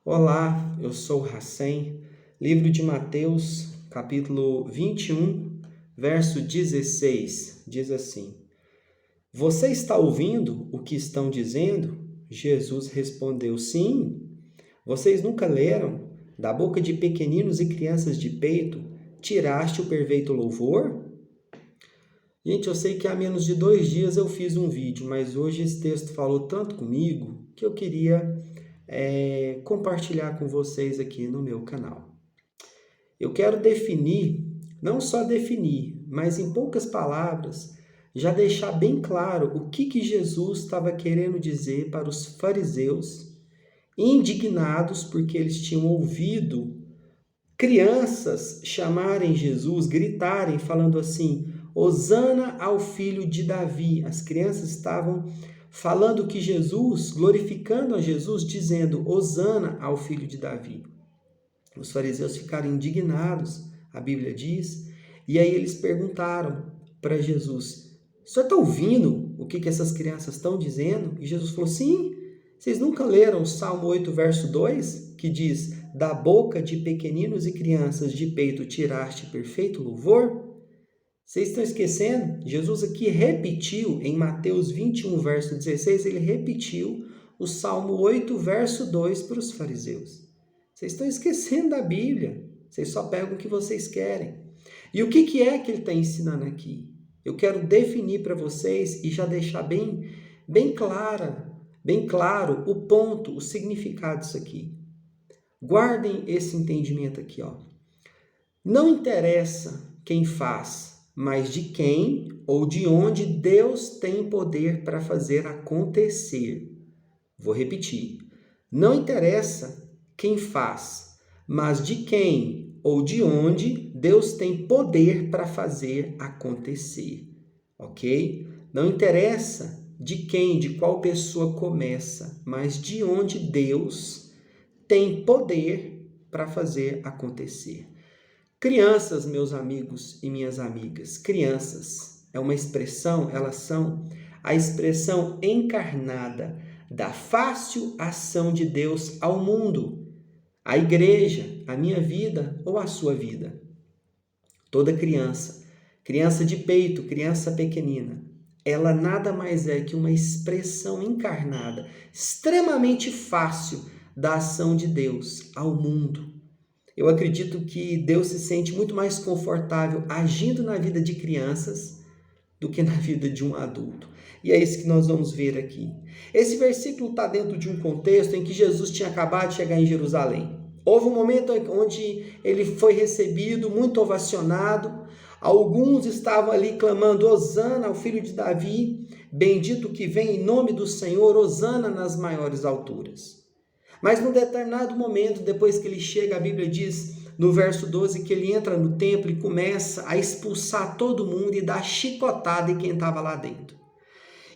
Olá, eu sou Hacem. Livro de Mateus, capítulo 21, verso 16, diz assim: Você está ouvindo o que estão dizendo? Jesus respondeu: Sim. Vocês nunca leram? Da boca de pequeninos e crianças de peito, tiraste o perfeito louvor? Gente, eu sei que há menos de 2 dias eu fiz um vídeo, mas hoje esse texto falou tanto comigo que eu queria compartilhar com vocês aqui no meu canal. Eu quero definir, não só definir, mas em poucas palavras, já deixar bem claro o que Jesus estava querendo dizer para os fariseus, indignados porque eles tinham ouvido crianças chamarem Jesus, gritarem, falando assim: Hosana ao filho de Davi. As crianças estavam falando que Jesus, glorificando a Jesus, dizendo: Hosana ao filho de Davi. Os fariseus ficaram indignados, a Bíblia diz, e aí eles perguntaram para Jesus: o senhor está ouvindo o que essas crianças estão dizendo? E Jesus falou: sim. Vocês nunca leram o Salmo 8, verso 2, que diz: da boca de pequeninos e crianças de peito tiraste perfeito louvor? Vocês estão esquecendo? Jesus aqui repetiu, em Mateus 21, verso 16, ele repetiu o Salmo 8, verso 2 para os fariseus. Vocês estão esquecendo da Bíblia. Vocês só pegam o que vocês querem. E o que é que ele está ensinando aqui? Eu quero definir para vocês e já deixar bem claro o ponto, o significado disso aqui. Guardem esse entendimento aqui, ó. Não interessa quem faz, mas de quem ou de onde Deus tem poder para fazer acontecer. Vou repetir. Não interessa quem faz, mas de quem ou de onde Deus tem poder para fazer acontecer. Ok? Não interessa de quem, de qual pessoa começa, mas de onde Deus tem poder para fazer acontecer. Crianças, meus amigos e minhas amigas, crianças é uma expressão, elas são a expressão encarnada da fácil ação de Deus ao mundo, à igreja, à minha vida ou à sua vida. Toda criança, criança de peito, criança pequenina, ela nada mais é que uma expressão encarnada, extremamente fácil da ação de Deus ao mundo. Eu acredito que Deus se sente muito mais confortável agindo na vida de crianças do que na vida de um adulto. E é isso que nós vamos ver aqui. Esse versículo está dentro de um contexto em que Jesus tinha acabado de chegar em Jerusalém. Houve um momento onde ele foi recebido, muito ovacionado. Alguns estavam ali clamando: Hosana ao filho de Davi, bendito que vem em nome do Senhor, Hosana nas maiores alturas. Mas num determinado momento, depois que ele chega, a Bíblia diz no verso 12 que ele entra no templo e começa a expulsar todo mundo e dar chicotada em quem estava lá dentro.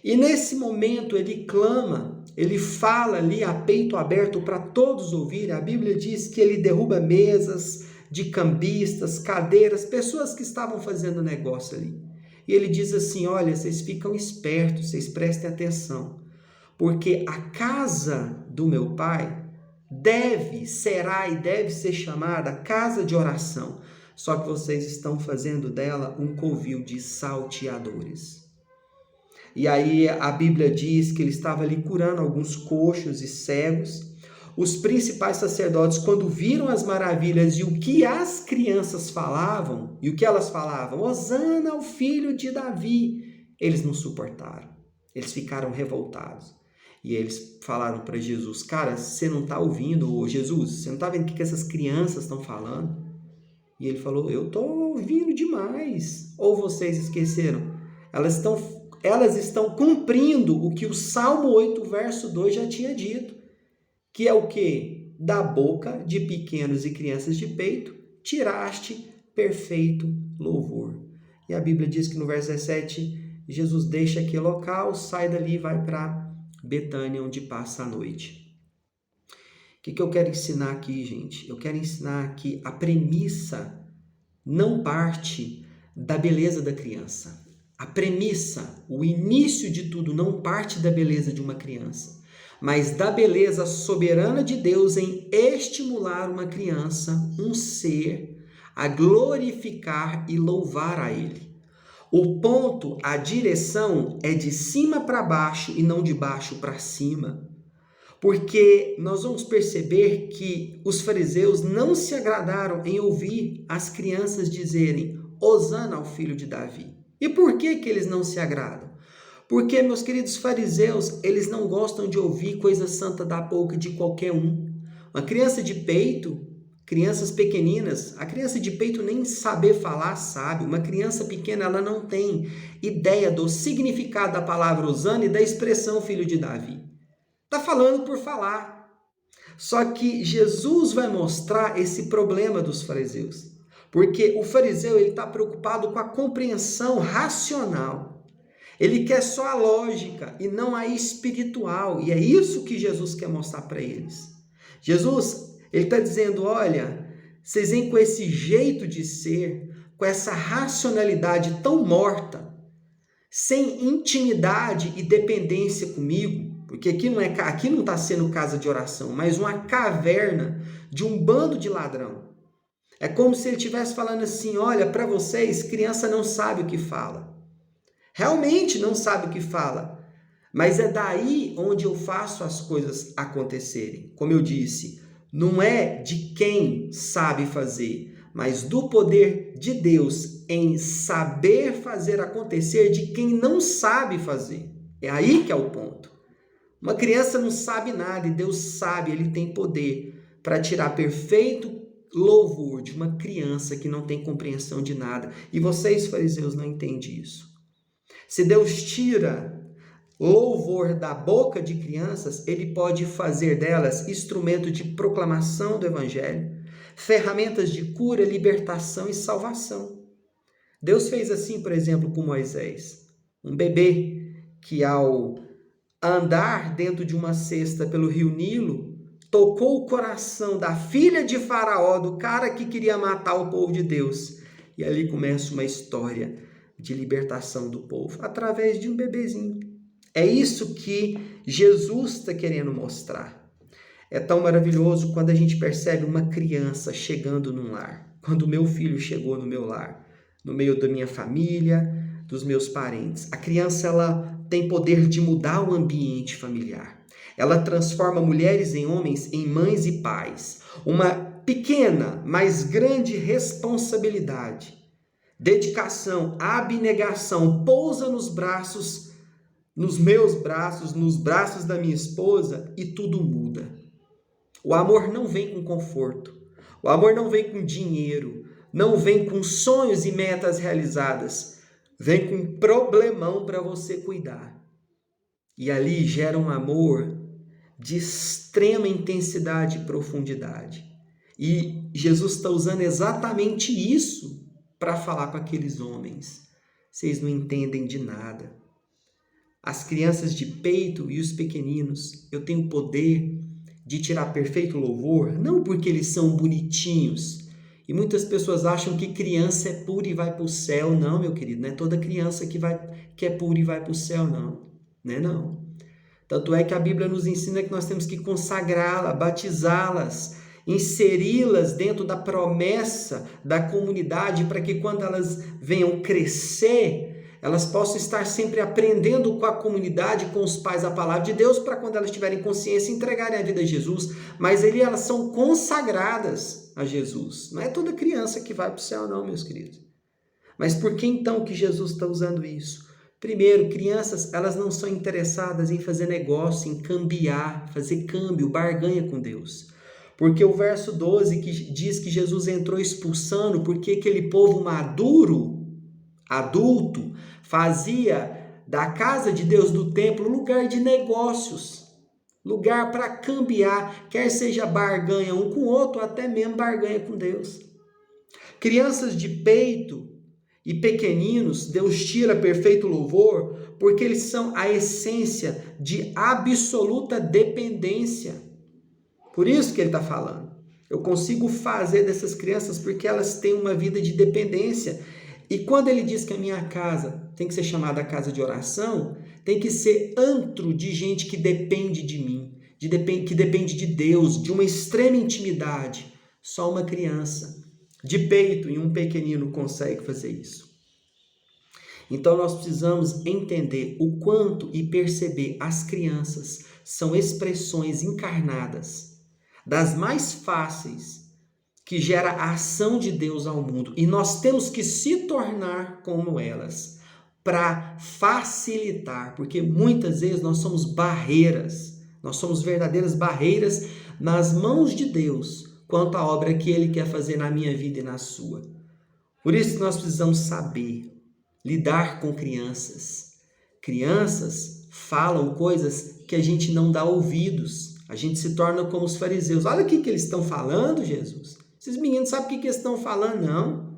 E nesse momento ele clama, ele fala ali a peito aberto para todos ouvirem. A Bíblia diz que ele derruba mesas de cambistas, cadeiras, pessoas que estavam fazendo negócio ali. E ele diz assim: olha, vocês ficam espertos, vocês prestem atenção, porque a casa do meu pai será e deve ser chamada casa de oração. Só que vocês estão fazendo dela um covil de salteadores. E aí a Bíblia diz que ele estava ali curando alguns coxos e cegos. Os principais sacerdotes, quando viram as maravilhas e o que as crianças falavam, e o que elas falavam, Hosana ao filho de Davi, eles não suportaram. Eles ficaram revoltados. E eles falaram para Jesus: cara, você não está ouvindo, ô Jesus? Você não está vendo o que essas crianças estão falando? E ele falou: eu estou ouvindo demais. Ou vocês esqueceram? Elas estão cumprindo o que o Salmo 8, verso 2 já tinha dito. Que é o quê? Da boca de pequenos e crianças de peito, tiraste perfeito louvor. E a Bíblia diz que no verso 17, Jesus deixa aquele local, sai dali e vai para Betânia, onde passa a noite. O que eu quero ensinar aqui, gente? Eu quero ensinar que a premissa não parte da beleza da criança. A premissa, o início de tudo, não parte da beleza de uma criança, mas da beleza soberana de Deus em estimular uma criança, um ser, a glorificar e louvar a Ele. O ponto, a direção é de cima para baixo e não de baixo para cima. Porque nós vamos perceber que os fariseus não se agradaram em ouvir as crianças dizerem Hosana ao filho de Davi. E por que eles não se agradam? Porque, meus queridos fariseus, eles não gostam de ouvir coisa santa da boca de qualquer um. Uma criança de peito, crianças pequeninas, a criança de peito nem saber falar sabe. Uma criança pequena, ela não tem ideia do significado da palavra Hosana e da expressão filho de Davi. Está falando por falar. Só que Jesus vai mostrar esse problema dos fariseus. Porque o fariseu está preocupado com a compreensão racional. Ele quer só a lógica e não a espiritual. E é isso que Jesus quer mostrar para eles. Jesus, ele está dizendo, olha, vocês vêm com esse jeito de ser, com essa racionalidade tão morta, sem intimidade e dependência comigo, porque aqui não está sendo casa de oração, mas uma caverna de um bando de ladrão. É como se ele estivesse falando assim, olha, para vocês, criança não sabe o que fala. Realmente não sabe o que fala. Mas é daí onde eu faço as coisas acontecerem. Como eu disse, não é de quem sabe fazer, mas do poder de Deus em saber fazer acontecer de quem não sabe fazer. É aí que é o ponto. Uma criança não sabe nada e Deus sabe, Ele tem poder para tirar perfeito louvor de uma criança que não tem compreensão de nada. E vocês, fariseus, não entendem isso. Se Deus tira louvor da boca de crianças, Ele pode fazer delas instrumento de proclamação do Evangelho, ferramentas de cura, libertação e salvação. Deus fez assim, por exemplo, com Moisés. Um bebê que ao andar dentro de uma cesta pelo rio Nilo, tocou o coração da filha de Faraó, do cara que queria matar o povo de Deus. E ali começa uma história de libertação do povo, através de um bebezinho. É isso que Jesus está querendo mostrar. É tão maravilhoso quando a gente percebe uma criança chegando num lar. Quando o meu filho chegou no meu lar, no meio da minha família, dos meus parentes. A criança, ela tem poder de mudar o ambiente familiar. Ela transforma mulheres em homens, em mães e pais. Uma pequena, mas grande responsabilidade, dedicação, abnegação, pousa nos braços, nos meus braços, nos braços da minha esposa e tudo muda. O amor não vem com conforto. O amor não vem com dinheiro. Não vem com sonhos e metas realizadas. Vem com um problemão para você cuidar. E ali gera um amor de extrema intensidade e profundidade. E Jesus está usando exatamente isso para falar com aqueles homens. Vocês não entendem de nada. As crianças de peito e os pequeninos, eu tenho poder de tirar perfeito louvor, não porque eles são bonitinhos. E muitas pessoas acham que criança é pura e vai para o céu. Não, meu querido, não é toda criança que é pura e vai para o céu, não. Não é não. Tanto é que a Bíblia nos ensina que nós temos que consagrá-las, batizá-las, inseri-las dentro da promessa da comunidade para que quando elas venham crescer, elas possam estar sempre aprendendo com a comunidade, com os pais, a palavra de Deus, para quando elas tiverem consciência, entregarem a vida a Jesus. Mas elas são consagradas a Jesus. Não é toda criança que vai para o céu, não, meus queridos. Mas por que então que Jesus está usando isso? Primeiro, crianças, elas não são interessadas em fazer negócio, em cambiar, fazer câmbio, barganha com Deus. Porque o verso 12 que diz que Jesus entrou expulsando, porque aquele povo maduro, adulto, fazia da casa de Deus, do templo, lugar de negócios, lugar para cambiar, quer seja barganha um com o outro, até mesmo barganha com Deus. Crianças de peito e pequeninos, Deus tira perfeito louvor, porque eles são a essência de absoluta dependência. Por isso que ele está falando. Eu consigo fazer dessas crianças porque elas têm uma vida de dependência. E quando ele diz que a minha casa tem que ser chamada casa de oração, tem que ser antro de gente que depende de mim. que depende de Deus, de uma extrema intimidade, só uma criança de peito e um pequenino consegue fazer isso. Então nós precisamos entender o quanto e perceber as crianças são expressões encarnadas das mais fáceis que gera a ação de Deus ao mundo. E nós temos que se tornar como elas para facilitar, porque muitas vezes nós somos barreiras, nós somos verdadeiras barreiras nas mãos de Deus quanto à obra que Ele quer fazer na minha vida e na sua. Por isso que nós precisamos saber lidar com crianças. Crianças falam coisas que a gente não dá ouvidos. A gente se torna como os fariseus. Olha o que eles estão falando, Jesus. Esses meninos sabem o que eles estão falando, não.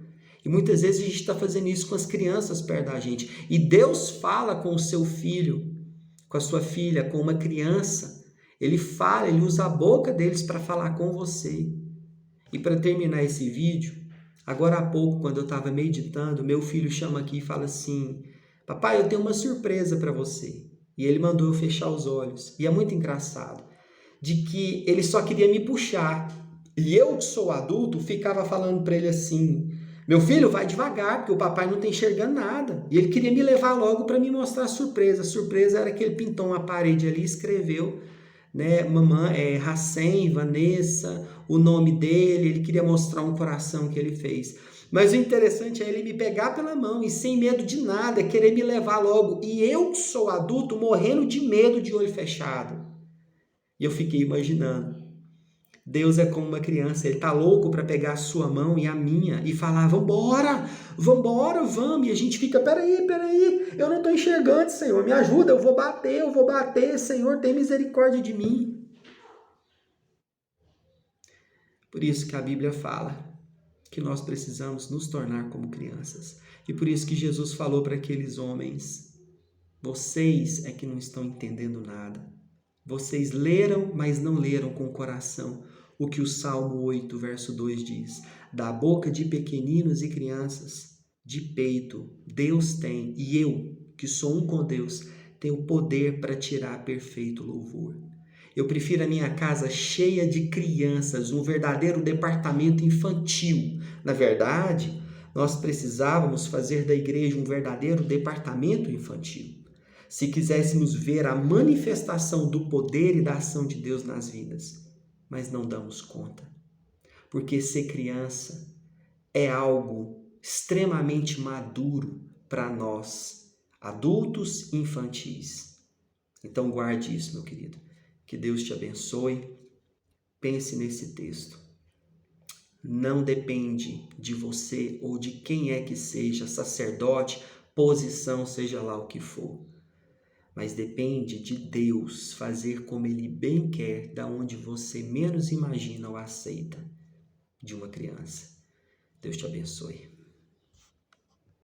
E muitas vezes a gente está fazendo isso com as crianças perto da gente. E Deus fala com o seu filho, com a sua filha, com uma criança. Ele fala, ele usa a boca deles para falar com você. E para terminar esse vídeo, agora há pouco, quando eu estava meditando, meu filho chama aqui e fala assim: papai, eu tenho uma surpresa para você. E ele mandou eu fechar os olhos. E é muito engraçado, de que ele só queria me puxar. E eu, que sou adulto, ficava falando para ele assim: meu filho, vai devagar, porque o papai não está enxergando nada. E ele queria me levar logo para me mostrar a surpresa. A surpresa era que ele pintou uma parede ali e escreveu, né, mamãe, Racem, Vanessa, o nome dele. Ele queria mostrar um coração que ele fez. Mas o interessante é ele me pegar pela mão e sem medo de nada, querer me levar logo. E eu, que sou adulto, morrendo de medo, de olho fechado. E eu fiquei imaginando. Deus é como uma criança, ele tá louco para pegar a sua mão e a minha e falar: vambora, vamos. E a gente fica: peraí, eu não estou enxergando, Senhor, me ajuda, eu vou bater, Senhor, tem misericórdia de mim. Por isso que a Bíblia fala que nós precisamos nos tornar como crianças. E por isso que Jesus falou para aqueles homens: vocês é que não estão entendendo nada. Vocês leram, mas não leram com o coração o que o Salmo 8, verso 2 diz. Da boca de pequeninos e crianças, de peito, Deus tem, e eu, que sou um com Deus, tenho poder para tirar perfeito louvor. Eu prefiro a minha casa cheia de crianças, um verdadeiro departamento infantil. Na verdade, nós precisávamos fazer da igreja um verdadeiro departamento infantil. Se quiséssemos ver a manifestação do poder e da ação de Deus nas vidas, mas não damos conta, porque ser criança é algo extremamente maduro para nós, adultos infantis. Então guarde isso, meu querido. Que Deus te abençoe. Pense nesse texto. Não depende de você ou de quem é que seja, sacerdote, posição, seja lá o que for. Mas depende de Deus fazer como Ele bem quer, da onde você menos imagina ou aceita, de uma criança. Deus te abençoe.